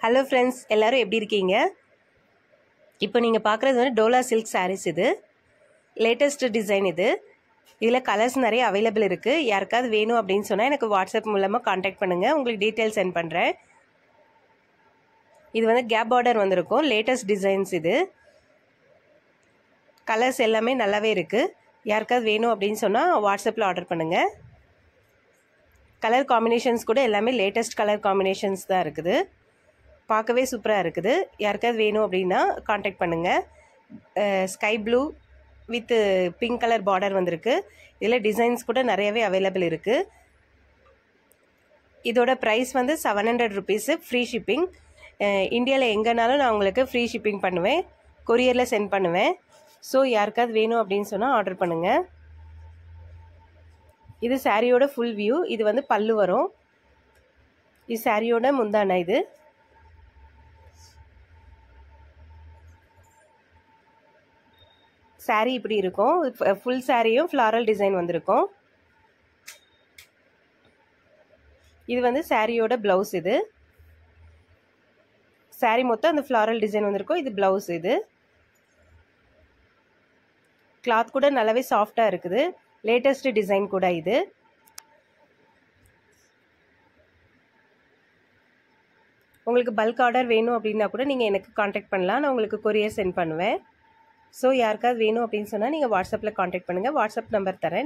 Hello friends, எல்லோரும் எப்படி இருக்கீங்க? இப்போ நீங்கள் பார்க்குறது வந்து டோலா சில்க் சாரீஸ். இது லேட்டஸ்ட் டிசைன். இதில் கலர்ஸ் நிறைய அவைலபிள் இருக்குது. யாருக்காவது வேணும் அப்படின்னு சொன்னால் எனக்கு வாட்ஸ்அப் மூலமாக காண்டாக்ட் பண்ணுங்கள், உங்களுக்கு டீட்டெயில்ஸ் சென்ட் பண்ணுறேன். இது வந்து கேப் பார்டர் வந்திருக்கும், லேட்டஸ்ட் டிசைன்ஸ். இது கலர்ஸ் எல்லாமே நல்லாவே இருக்குது. யாருக்காவது வேணும் அப்படின்னு சொன்னால் வாட்ஸ்அப்பில் ஆர்டர் பண்ணுங்கள். கலர் காம்பினேஷன்ஸ் கூட எல்லாமே லேட்டஸ்ட் கலர் காம்பினேஷன்ஸ் தான் இருக்குது. பார்க்கவே சூப்பராக இருக்குது. யாருக்காவது வேணும் அப்படின்னா காண்டாக்ட் பண்ணுங்கள். Sky blue with pink colour border வந்திருக்கு. இதில் டிசைன்ஸ் கூட நிறையவே அவைலபிள் இருக்குது. இதோட ப்ரைஸ் வந்து 700 ருபீஸு, ஃப்ரீ ஷிப்பிங். இந்தியாவில் எங்கேனாலும் நான் உங்களுக்கு ஃப்ரீ ஷிப்பிங் பண்ணுவேன், கொரியரில் சென்ட் பண்ணுவேன். ஸோ யாருக்காவது வேணும் அப்படின்னு சொன்னால் ஆர்டர் பண்ணுங்கள். இது சாரியோட ஃபுல் வியூ. இது வந்து பல்லு வரும். இது சாரியோட முந்தான. இது சாரீ இப்படி இருக்கும். ஃபுல் சாரியும் ஃப்ளாரல் டிசைன் வந்திருக்கும். இது வந்து சாரியோட ப்ளவுஸ். இது சாரீ மொத்தம் அந்த ஃப்ளாரல் டிசைன் வந்திருக்கும். இது ப்ளவுஸ். இது கிளாத் கூட நல்லாவே சாஃப்டாக இருக்குது. லேட்டஸ்ட் டிசைன் கூட. இது உங்களுக்கு பல்க் ஆர்டர் வேணும் அப்படின்னா கூட நீங்கள் எனக்கு காண்டாக்ட் பண்ணலாம், நான் உங்களுக்கு கொரியர் சென்ட் பண்ணுவேன். ஸோ யாருக்காவது வேணும் அப்படின்னு சொன்னால் நீங்கள் வாட்ஸ்அப்பில் காண்டாக்ட் பண்ணுங்கள். வாட்ஸ்அப் நம்பர் தரேன்.